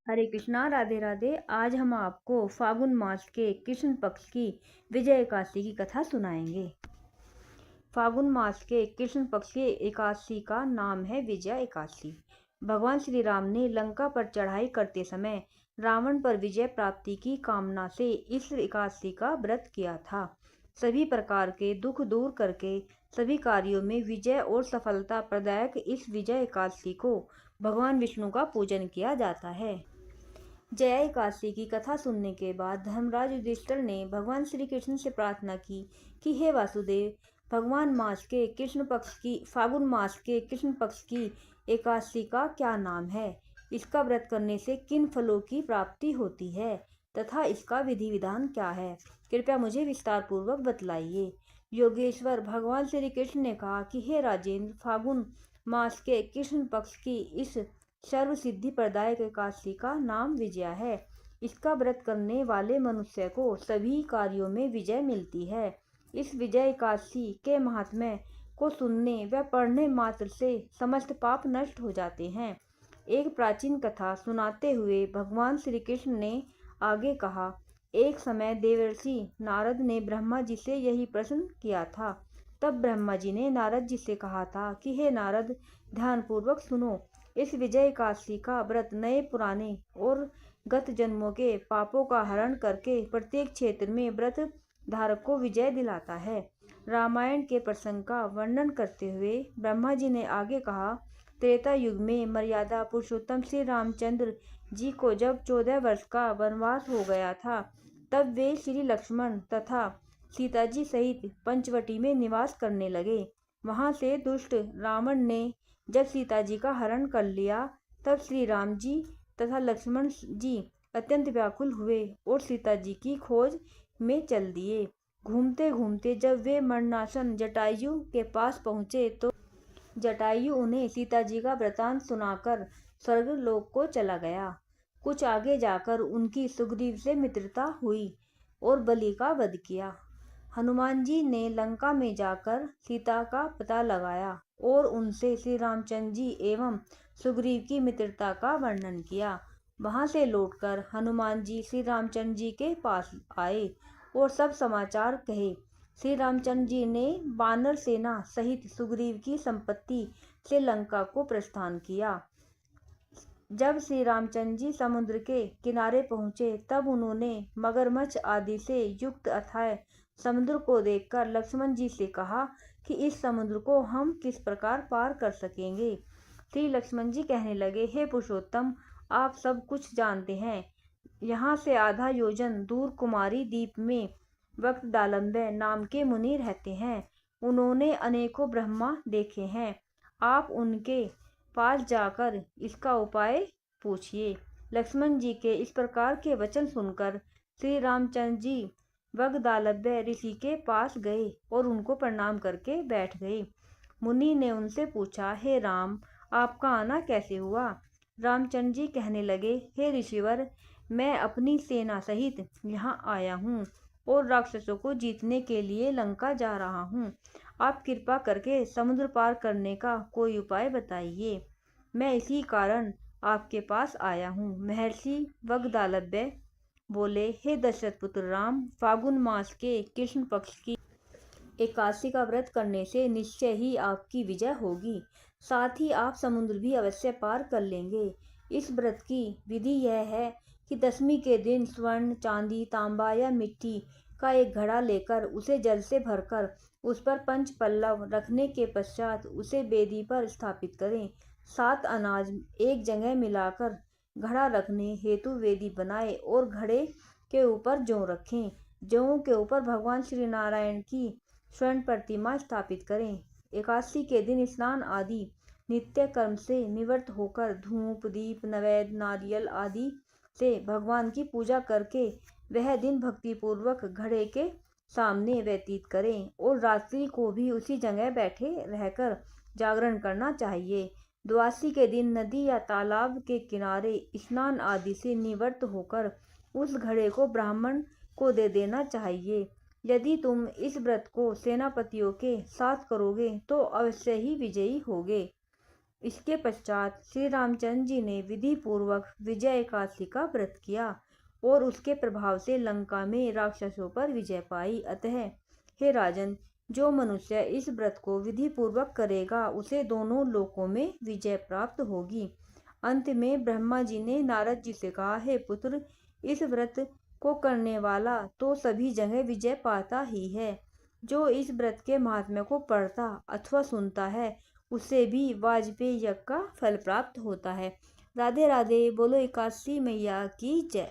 हरे कृष्णा, राधे राधे। आज हम आपको फागुन मास के कृष्ण पक्ष की विजय एकादशी की कथा सुनाएंगे। फागुन मास के कृष्ण पक्ष की एकादशी का नाम है विजय एकादशी। भगवान श्री राम ने लंका पर चढ़ाई करते समय रावण पर विजय प्राप्ति की कामना से इस एकादशी का व्रत किया था। सभी प्रकार के दुख दूर करके सभी कार्यों में विजय और सफलता प्रदायक इस विजय एकादशी को भगवान विष्णु का पूजन किया जाता है। जया एकादशी की कथा सुनने के बाद धर्मराज युधिष्ठिर ने भगवान श्री कृष्ण से प्रार्थना की कि हे वासुदेव, फागुन मास के कृष्ण पक्ष की एकादशी का क्या नाम है, इसका व्रत करने से किन फलों की प्राप्ति होती है तथा इसका विधि विधान क्या है, कृपया मुझे विस्तार पूर्वक बतलाइए। योगेश्वर भगवान श्री कृष्ण ने कहा कि हे राजेंद्र, फागुन मास के कृष्ण पक्ष की इस सर्व सिद्धि प्रदायक एकादशी का नाम विजया है। इसका व्रत करने वाले मनुष्य को सभी कार्यों में विजय मिलती है। इस विजय एकादशी के महात्म्य को सुनने व पढ़ने मात्र से समस्त पाप नष्ट हो जाते हैं। एक प्राचीन कथा सुनाते हुए भगवान श्री कृष्ण ने आगे कहा, एक समय देवर्षि नारद ने ब्रह्मा जी से यही प्रश्न किया था। तब ब्रह्मा जी ने नारद जी से कहा था कि हे नारद, ध्यानपूर्वक सुनो। इस विजय एकादशी का व्रत नए पुराने और गत जन्मों के पापों का हरण करके प्रत्येक क्षेत्र में व्रत धारक को विजय दिलाता है। रामायण के प्रसंग का वर्णन करते हुए ब्रह्मा जी ने आगे कहा, त्रेता युग में मर्यादा पुरुषोत्तम श्री रामचंद्र जी को जब 14 वर्ष का वनवास हो गया था, तब वे श्री लक्ष्मण तथा सीता जी सहित पंचवटी में निवास करने लगे। वहां से दुष्ट रावण ने जब सीता जी का हरण कर लिया, तब श्री राम जी तथा लक्ष्मण जी अत्यंत व्याकुल हुए और सीता जी की खोज में चल दिए। घूमते घूमते जब वे मरणासन जटायु के पास पहुँचे तो जटायु उन्हें सीता जी का वृतांत सुनाकर स्वर्ग लोक को चला गया। कुछ आगे जाकर उनकी सुग्रीव से मित्रता हुई और बलि का वध किया। हनुमान जी ने लंका में जाकर सीता का पता लगाया और उनसे श्री रामचंद्र जी एवं सुग्रीव की मित्रता का वर्णन किया। वहां से लौटकर हनुमान जी श्री रामचंद्र जी के पास आए और सब समाचार कहे। श्री रामचंद्र जी ने वानर सेना सहित सुग्रीव की संपत्ति से लंका को प्रस्थान किया। जब श्री रामचंद्र जी समुद्र के किनारे पहुंचे, तब उन्होंने मगरमच्छ आदि से युक्त अथाह समुद्र को देखकर लक्ष्मण जी से कहा कि इस समुद्र को हम किस प्रकार पार कर सकेंगे। श्री लक्ष्मण जी कहने लगे, हे पुरुषोत्तम, आप सब कुछ जानते हैं। यहाँ से आधा योजन दूर कुमारी द्वीप में वक्तदालम्बय नाम के मुनि रहते हैं। उन्होंने अनेकों ब्रह्मा देखे हैं। आप उनके पास जाकर इसका उपाय पूछिए। लक्ष्मण जी के इस प्रकार के वचन सुनकर श्री रामचंद्र जी वगदालभ्य ऋषि के पास गए और उनको प्रणाम करके बैठ गए। मुनि ने उनसे पूछा, हे राम, आपका आना कैसे हुआ? रामचंद्र जी कहने लगे, हे ऋषिवर, मैं अपनी सेना सहित यहाँ आया हूँ और राक्षसों को जीतने के लिए लंका जा रहा हूँ। आप कृपा करके समुद्र पार करने का कोई उपाय बताइए। मैं इसी कारण आपके पास आया हूँ। महर्षि वगदालभ्य बोले, हे दशरथ पुत्र राम, फागुन मास के कृष्ण पक्ष की एकादशी का व्रत करने से निश्चय ही आपकी विजय होगी। साथ ही आप समुद्र भी अवश्य पार कर लेंगे। इस व्रत की विधि यह है कि दशमी के दिन स्वर्ण, चांदी, तांबा या मिट्टी का एक घड़ा लेकर उसे जल से भरकर उस पर 5 पल्लव रखने के पश्चात उसे वेदी पर स्थापित करें। 7 अनाज एक जगह मिलाकर घड़ा रखने हेतु वेदी बनाए और घड़े के ऊपर जौ रखें। जौ के ऊपर भगवान श्री नारायण की स्वर्ण प्रतिमा स्थापित करें। एकादशी के दिन स्नान आदि नित्य कर्म से निवृत्त होकर धूप, दीप, नैवेद्य, नारियल आदि से भगवान की पूजा करके वह दिन भक्तिपूर्वक घड़े के सामने व्यतीत करें और रात्रि को भी उसी जगह बैठे रहकर जागरण करना चाहिए। द्वादशी के दिन नदी या तालाब के किनारे स्नान आदि से निवृत्त होकर उस घड़े को ब्राह्मण को दे देना चाहिए। यदि तुम इस व्रत को सेनापतियों के साथ करोगे तो अवश्य ही विजयी होगे। इसके पश्चात श्री रामचंद्र जी ने विधि पूर्वक विजय एकादशी का व्रत किया और उसके प्रभाव से लंका में राक्षसों पर विजय पाई। अतः हे राजन, जो मनुष्य इस व्रत को विधि पूर्वक करेगा उसे दोनों लोकों में विजय प्राप्त होगी। अंत में ब्रह्मा जी ने नारद जी से कहा, हे पुत्र, इस व्रत को करने वाला तो सभी जगह विजय पाता ही है। जो इस व्रत के महात्म्य को पढ़ता अथवा सुनता है उसे भी वाजपेयी यज्ञ का फल प्राप्त होता है। राधे राधे। बोलो एकादशी मैया की जय।